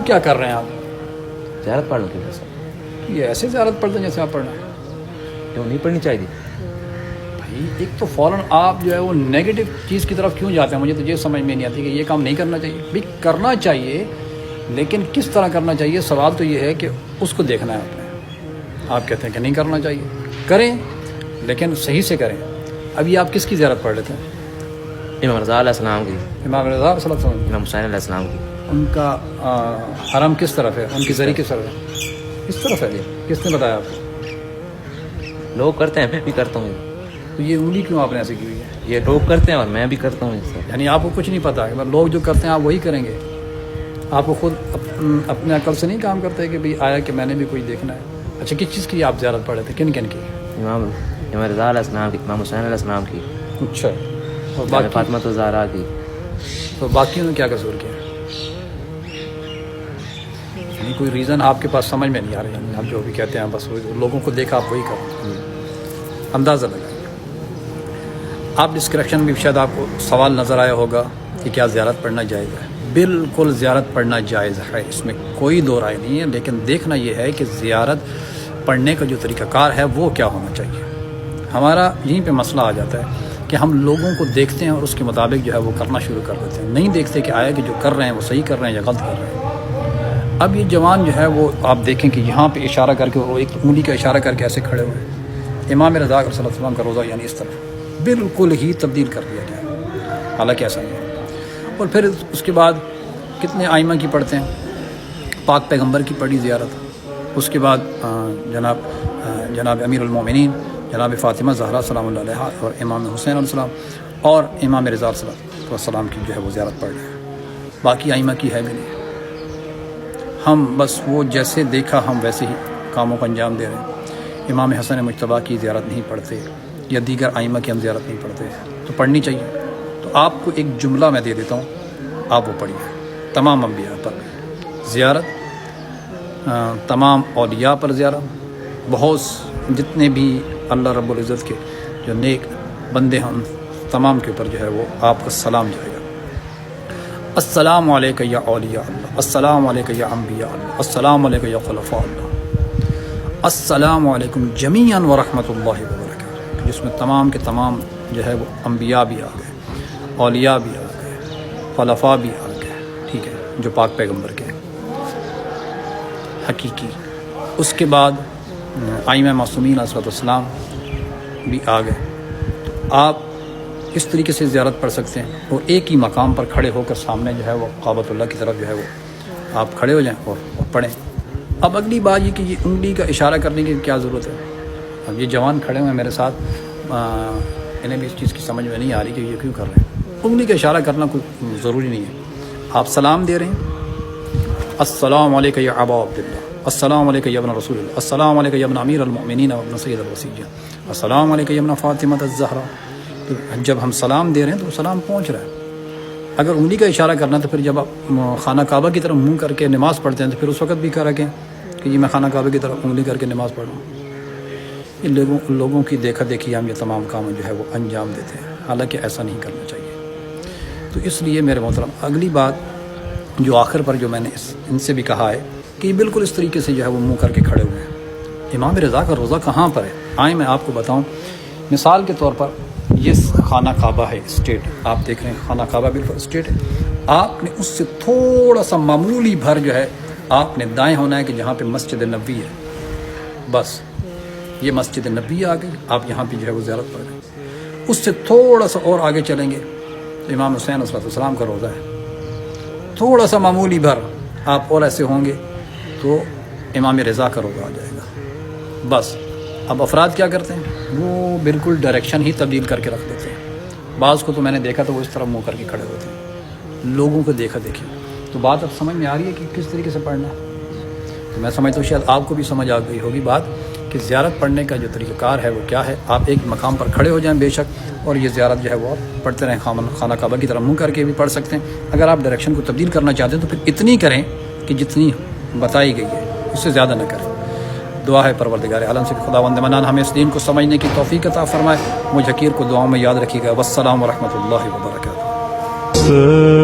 کیا کر رہے ہیں آپ؟ زیارت پڑھ لوں کہ سر یہ ایسے زیارت پڑھتے ہیں جیسے آپ پڑھ رہے ہیں؟ کیوں نہیں پڑھنی چاہیے؟ بھائی ایک تو فوراً آپ جو ہے وہ نیگیٹو چیز کی طرف کیوں جاتے ہیں؟ مجھے تو یہ سمجھ میں نہیں آتی کہ یہ کام نہیں کرنا چاہیے. بھائی کرنا چاہیے لیکن کس طرح کرنا چاہیے. سوال تو یہ ہے کہ اس کو دیکھنا ہے آپ نے. آپ کہتے ہیں کہ نہیں کرنا چاہیے، کریں لیکن صحیح سے کریں. ابھی آپ کس کی زیارت پڑھ لیتے ہیں؟ امام رضا علیہ السلام کی، امام رضا صلی اللہ علیہ وسلم. امام حسین علیہ السلام کی. ان کا حرم کس طرف ہے؟ ان کی ذریعہ کس طرف ہے؟ کس طرف ہے؟ یہ کس نے بتایا آپ کو؟ لوگ کرتے ہیں، میں بھی کرتا ہوں. تو یہ انگلی کیوں آپ نے ایسے کی ہوئی ہے؟ یہ لوگ کرتے ہیں اور میں بھی کرتا ہوں سر. یعنی آپ کو کچھ نہیں پتا کہ لوگ جو کرتے ہیں آپ وہی کریں گے؟ آپ کو خود اپنے عقل سے نہیں کام کرتے کہ بھئی آیا کہ میں نے بھی کوئی دیکھنا ہے. اچھا کس چیز کی آپ زیارت پڑھ رہے تھے؟ کن کن کی؟ امام رضا علیہ السلام کی، امام حسین علیہ السلام کی، اچھا. اور باقی باقی فاطمہ الزہرا کی. تو باقیوں نے کیا قصور کیا؟ یعنی کوئی ریزن آپ کے پاس سمجھ میں نہیں آ رہا. یعنی آپ جو بھی کہتے ہیں بس لوگوں کو دیکھا آپ وہی کریں. اندازہ لگائیں. آپ ڈسکرپشن میں شاید آپ کو سوال نظر آیا ہوگا کہ کیا زیارت پڑھنا جائز ہے. بالکل زیارت پڑھنا جائز ہے، اس میں کوئی دو رائے نہیں ہے. لیکن دیکھنا یہ ہے کہ زیارت پڑھنے کا جو طریقہ کار ہے وہ کیا ہونا چاہیے. ہمارا یہیں پہ مسئلہ آ جاتا ہے کہ ہم لوگوں کو دیکھتے ہیں اور اس کے مطابق جو ہے وہ کرنا شروع کر دیتے ہیں. نہیں دیکھتے کہ آیا کہ جو کر رہے ہیں وہ صحیح کر رہے ہیں یا غلط کر رہے ہیں. اب یہ جوان جو ہے وہ آپ دیکھیں کہ یہاں پہ اشارہ کر کے وہ ایک انگلی کا اشارہ کر کے ایسے کھڑے ہوئے ہیں. امام رضا صلی اللہ علیہ وسلم کا روزہ یعنی اس طرح بالکل ہی تبدیل کر دیا گیا، حالانکہ ایسا نہیں ہے. اور پھر اس کے بعد کتنے آئمہ کی پڑھتے ہیں، پاک پیغمبر کی پڑھی زیارت. اس کے بعد جناب امیر المومنین جناب فاطمہ زہرا سلام اللہ علیہا اور امام حسین علیہ السلام اور امام رضا صلی اللہ علیہ وسلم کی جو ہے وہ زیارت پڑھ رہے ہیں. باقی آئمہ کی ہے بھی نہیں. ہم بس وہ جیسے دیکھا ہم ویسے ہی کاموں کو انجام دے رہے ہیں. امام حسن مجتبیٰ کی زیارت نہیں پڑھتے یا دیگر آئمہ کی ہم زیارت نہیں پڑھتے. تو پڑھنی چاہیے. تو آپ کو ایک جملہ میں دے دیتا ہوں، آپ وہ پڑھیے. تمام انبیاء پر زیارت، تمام اولیاء پر زیارت، بہت جتنے بھی اللہ رب العزت کے جو نیک بندے ہیں ان تمام کے اوپر جو ہے وہ آپ کا سلام جائے گا. السلام علیکم یا اولیاء اللہ، السلام علیکم یا انبیاء اللہ، السلام علیکم یا خلفاء اللہ، السلام علیکم جمیعاً ورحمۃ اللہ وبرکاتہ. جس میں تمام کے تمام جو ہے وہ انبیاء بھی آ گئے، اولیاء بھی آ گئے، خلفاء بھی آ گئے. ٹھیک ہے، جو پاک پیغمبر کے حقیقی. اس کے بعد آئمہ معصومین علیہ السلام بھی آ گئے. تو آپ اس طریقے سے زیارت پڑھ سکتے ہیں اور ایک ہی مقام پر کھڑے ہو کر سامنے جو ہے وہ کعبۃ اللہ کی طرف جو ہے وہ آپ کھڑے ہو جائیں اور پڑھیں. اب اگلی بات یہ کہ یہ انگلی کا اشارہ کرنے کی کیا ضرورت ہے. اب یہ جوان کھڑے ہوئے ہیں میرے ساتھ، انہیں بھی اس چیز کی سمجھ میں نہیں آ رہی کہ یہ کیوں کر رہے ہیں. انگلی کا اشارہ کرنا کوئی ضروری نہیں ہے. آپ سلام دے رہے ہیں، السلام علیکم یا ابا عبداللہ، السلام علیکم یا ابن رسول اللہ، السلام علیکم یا ابن امیر المؤمنین و ابن سید الوصیہ، السلام علیکم یا ابن فاطمہ الزہرا. تو جب ہم سلام دے رہے ہیں تو سلام پہنچ رہا ہے. اگر انگلی کا اشارہ کرنا تو پھر جب آپ خانہ کعبہ کی طرف منہ کر کے نماز پڑھتے ہیں تو پھر اس وقت بھی کہہ رکھیں کہ یہ میں خانہ کعبہ کی طرف انگلی کر کے نماز پڑھ رہا ہوں. یہ لوگوں کی دیکھا دیکھی ہم یہ تمام کام جو ہے وہ انجام دیتے ہیں، حالانکہ ایسا نہیں کرنا چاہیے. تو اس لیے میرے محترم اگلی بات جو آخر پر جو میں نے ان سے بھی کہا ہے کہ بالکل اس طریقے سے جو ہے وہ منہ کر کے کھڑے ہوئے ہیں. امام رضا کا روزہ کہاں پر ہے؟ آئیں میں آپ کو بتاؤں. مثال کے طور پر یہ خانہ کعبہ ہے، اسٹیٹ آپ دیکھ رہے ہیں، خانہ کعبہ بالکل اسٹیٹ ہے. آپ نے اس سے تھوڑا سا معمولی بھر جو ہے آپ نے دائیں ہونا ہے کہ جہاں پہ مسجد نبوی ہے. بس یہ مسجد نبوی آ گئی، آپ یہاں پہ جو ہے وہ زیارت پڑھ گئے. اس سے تھوڑا سا اور آگے چلیں گے تو امام حسین علیہ السلام کا روزہ ہے. تھوڑا سا معمولی بھر آپ اور ایسے ہوں گے تو امام رضا کا روزہ آ جائے گا. بس اب افراد کیا کرتے ہیں، وہ بالکل ڈائریکشن ہی تبدیل کر کے رکھ دیتے ہیں. بعض کو تو میں نے دیکھا تو وہ اس طرح منہ کر کے کھڑے ہوتے ہیں، لوگوں کو دیکھا دیکھی. تو بات اب سمجھ میں آ رہی ہے کہ کس طریقے سے پڑھنا ہے. تو میں سمجھتا ہوں شاید آپ کو بھی سمجھ آ گئی ہوگی بات کہ زیارت پڑھنے کا جو طریقہ کار ہے وہ کیا ہے. آپ ایک مقام پر کھڑے ہو جائیں بے شک، اور یہ زیارت جو ہے وہ آپ پڑھتے رہیں. خانہ کعبہ کی طرف منہ کر کے بھی پڑھ سکتے ہیں. اگر آپ ڈائریکشن کو تبدیل کرنا چاہتے ہیں تو پھر اتنی کریں کہ جتنی بتائی گئی ہے، اس سے زیادہ نہ کریں. دعا ہے پروردگار عالم سے خداوند منان ہمیں اس دین کو سمجھنے کی توفیق عطا فرمائے. مجھ حقیر کو دعاؤں میں یاد رکھیے گا. والسلام ورحمۃ اللہ وبرکاتہ.